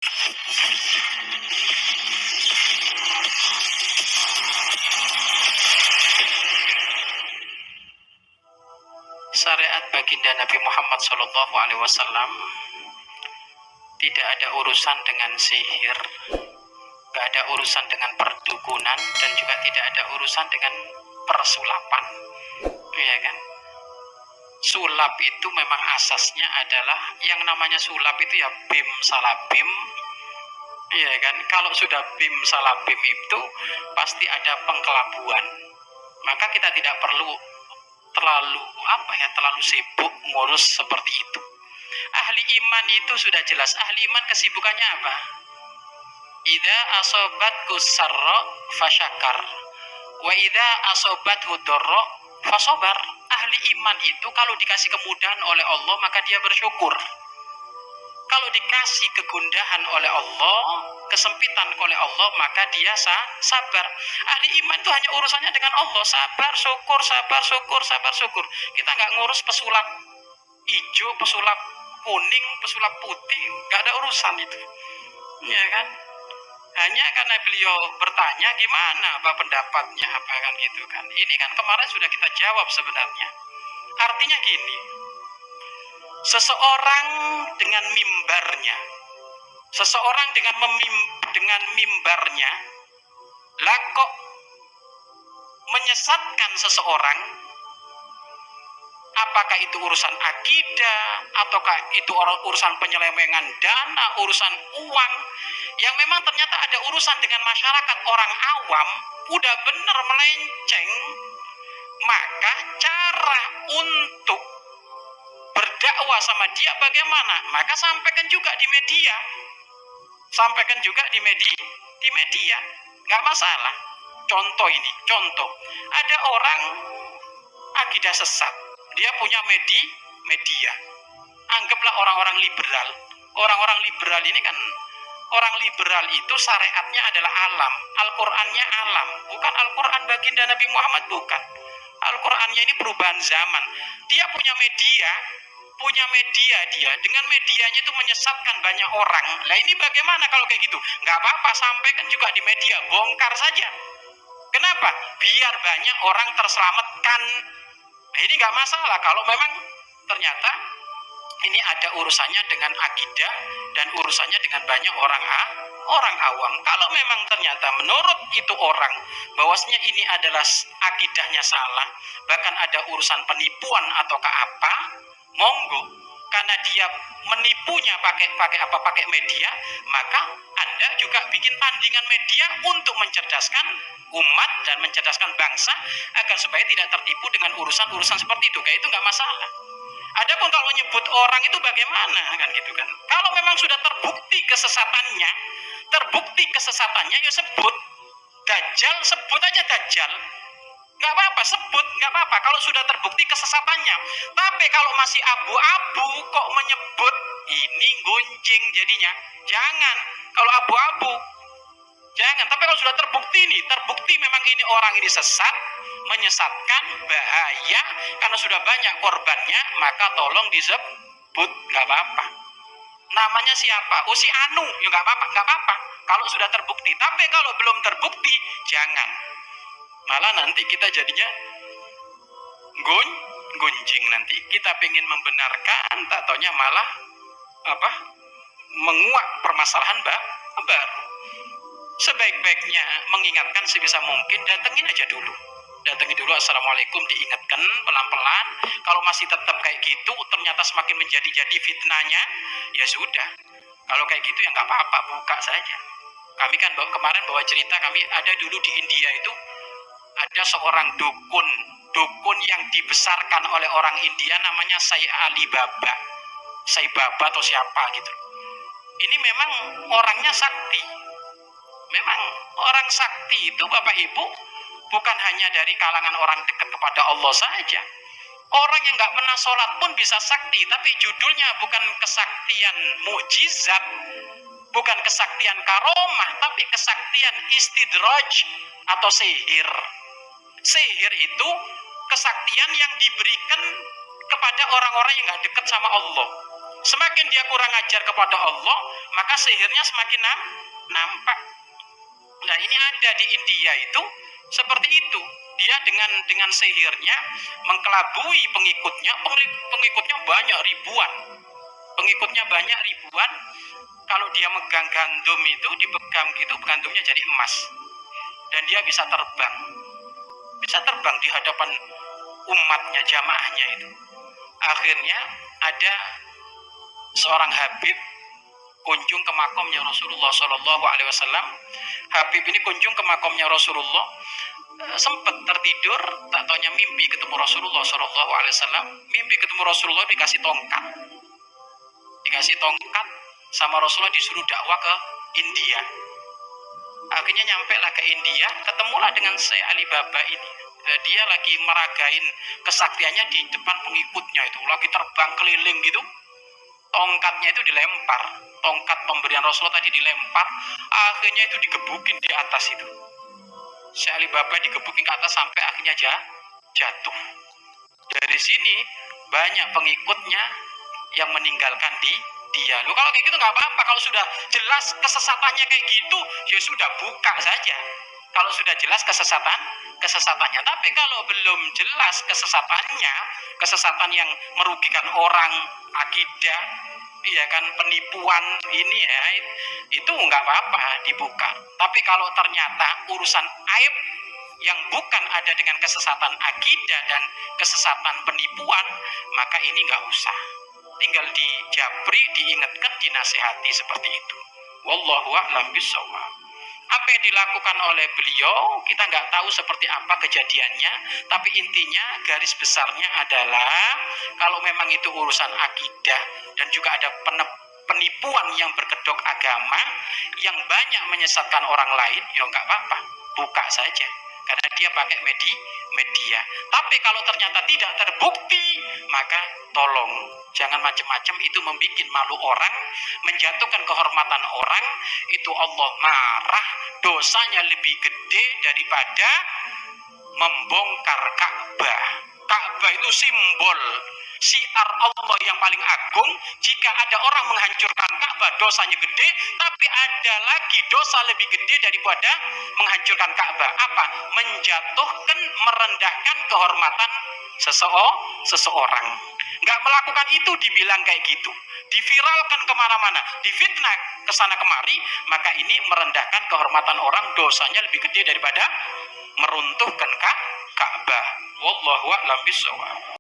Syariat baginda Nabi Muhammad SAW tidak ada urusan dengan sihir, tidak ada urusan dengan perdukunan, dan juga tidak ada urusan dengan persulapan. Iya kan? Sulap itu memang asasnya adalah yang namanya sulap itu ya bim salah bim. Iya kan? Kalau sudah bim salah bim itu pasti ada pengkelabuan. Maka kita tidak perlu terlalu sibuk ngurus seperti itu. Ahli iman itu sudah jelas. Ahli iman kesibukannya apa? Idza asobatku sarra fasyakar wa idza asobathu dharra fasobar. Ahli iman itu kalau dikasih kemudahan oleh Allah maka dia bersyukur. Kalau dikasih kegundahan oleh Allah, kesempitan oleh Allah, maka dia sabar. Ahli iman itu hanya urusannya dengan Allah. Sabar, syukur, sabar, syukur, sabar, syukur. Kita nggak ngurus pesulap hijau, pesulap kuning, pesulap putih. Nggak ada urusan itu. Ya kan? Hanya karena beliau bertanya gimana apa pendapatnya, apa kan gitu kan. Ini kan kemarin sudah kita jawab sebenarnya. Artinya gini. Seseorang dengan mimbarnya, seseorang dengan mimbarnya, lah kok menyesatkan seseorang, apakah itu urusan akidah, ataukah itu urusan penyelewengan dana, urusan uang, yang memang ternyata ada urusan dengan masyarakat orang awam, udah bener melenceng, maka cara untuk berdakwah sama dia bagaimana? Maka sampaikan juga di media. Sampaikan juga di media. Nggak masalah. Contoh ini, contoh. Ada orang akidah sesat. Dia punya media. Anggaplah orang-orang liberal. Orang-orang liberal ini kan, orang liberal itu syariatnya adalah alam. Al-Qur'annya alam. Bukan Al-Qur'an baginda Nabi Muhammad, bukan. Al-Qur'annya ini perubahan zaman. Dia punya media dia. Dengan medianya itu menyesatkan banyak orang. Lah ini bagaimana kalau kayak gitu? Nggak apa-apa, sampaikan juga di media. Bongkar saja. Kenapa? Biar banyak orang terselamatkan. Nah ini nggak masalah kalau memang ternyata ini ada urusannya dengan akidah dan urusannya dengan banyak orang awam. Kalau memang ternyata menurut itu orang bahwasanya ini adalah akidahnya salah, bahkan ada urusan penipuan ataukah apa, monggo. Karena dia menipunya pakai media, maka Anda juga bikin tandingan media untuk mencerdaskan umat dan mencerdaskan bangsa agar supaya tidak tertipu dengan urusan-urusan seperti itu. Kayak itu nggak masalah. Adapun kalau nyebut orang itu bagaimana kan gitu kan. Kalau memang sudah terbukti kesesatannya ya sebut. Dajjal, sebut aja Dajjal. Nggak apa-apa, sebut, nggak apa-apa kalau sudah terbukti kesesatannya. Tapi kalau masih abu-abu kok menyebut, ini gonjing jadinya. Jangan, kalau abu-abu jangan. Tapi kalau sudah terbukti memang ini orang ini sesat, menyesatkan, bahaya, karena sudah banyak korbannya, maka tolong disebut, nggak apa-apa. Namanya siapa? Oh si Anu, ya nggak apa-apa. Kalau sudah terbukti. Tapi kalau belum terbukti, jangan. Malah nanti kita jadinya gonjing nanti. Kita pengen membenarkan, tak taunya malah menguak permasalahan baru. Sebaik-baiknya mengingatkan sebisa mungkin, datengin aja dulu. Assalamualaikum, diingatkan pelan-pelan. Kalau masih tetap kayak gitu, ternyata semakin menjadi fitnahnya, ya sudah. Kalau kayak gitu ya nggak apa-apa, buka saja. Kami kan kemarin bawa cerita, kami ada dulu di India itu, ada seorang dukun yang dibesarkan oleh orang India namanya Sai Baba atau siapa gitu. Ini memang orangnya sakti. Memang orang sakti itu Bapak Ibu bukan hanya dari kalangan orang dekat kepada Allah saja. Orang yang nggak pernah sholat pun bisa sakti, tapi judulnya bukan kesaktian mukjizat, bukan kesaktian karomah, tapi kesaktian istidraj atau sihir. Sihir itu kesaktian yang diberikan kepada orang-orang yang nggak dekat sama Allah. Semakin dia kurang ajar kepada Allah, maka sihirnya semakin nampak. Nah, ini ada di India itu seperti itu. Dia dengan sihirnya mengkelabui pengikutnya, pengikutnya banyak ribuan. Pengikutnya banyak ribuan. Kalau dia megang gandum itu dipegang gitu, gandumnya jadi emas. Dan dia bisa terbang. Bisa terbang di hadapan umatnya, jamaahnya itu. Akhirnya ada seorang Habib kunjung ke makamnya Rasulullah Shallallahu Alaihi Wasallam. Habib ini kunjung ke makamnya Rasulullah, sempat tertidur, tak taunya mimpi ketemu Rasulullah Shallallahu Alaihi Wasallam. Mimpi ketemu Rasulullah, dikasih tongkat sama Rasulullah, disuruh dakwah ke India. Akhirnya nyampe lah ke India, ketemulah dengan Syekh Ali Baba ini. Dia lagi meragain kesaktiannya di depan pengikutnya itu, lagi terbang keliling gitu. Tongkatnya itu dilempar, tongkat pemberian Rasulullah tadi dilempar, akhirnya itu digebukin di atas itu. Syekh Ali Baba digebukin ke atas sampai akhirnya jatuh. Dari sini banyak pengikutnya yang meninggalkan dia. Loh, kalau kayak gitu nggak apa-apa. Kalau sudah jelas kesesatannya kayak gitu, ya sudah buka saja. Kalau sudah jelas kesesatannya. Tapi kalau belum jelas kesesatannya, kesesatan yang merugikan orang, akidah, iya kan, penipuan ini ya, itu nggak apa-apa dibuka. Tapi kalau ternyata urusan aib yang bukan ada dengan kesesatan akidah dan kesesatan penipuan, maka ini nggak usah. Tinggal dijabri, diingatkan, dinasihati seperti itu. Wallahu a'lam bishawab. Apa yang dilakukan oleh beliau kita nggak tahu seperti apa kejadiannya, tapi intinya garis besarnya adalah kalau memang itu urusan akidah dan juga ada penipuan yang berkedok agama yang banyak menyesatkan orang lain, ya nggak apa-apa, buka saja karena dia pakai media. Tapi kalau ternyata tidak terbukti, maka tolong jangan macam-macam, itu membuat malu orang, menjatuhkan kehormatan orang, itu Allah marah, dosanya lebih gede daripada membongkar Ka'bah. Ka'bah itu simbol syiar Allah yang paling agung. Jika ada orang menghancurkan Ka'bah, dosanya gede, tapi ada lagi dosa lebih gede daripada menghancurkan Ka'bah. Apa? Menjatuhkan, merendahkan kehormatan seseorang. Nggak melakukan itu dibilang kayak gitu, diviralkan kemana-mana, difitnah kesana kemari, maka ini merendahkan kehormatan orang, dosanya lebih gede daripada meruntuhkan Ka'bah. Wallahu a'lam bishawab.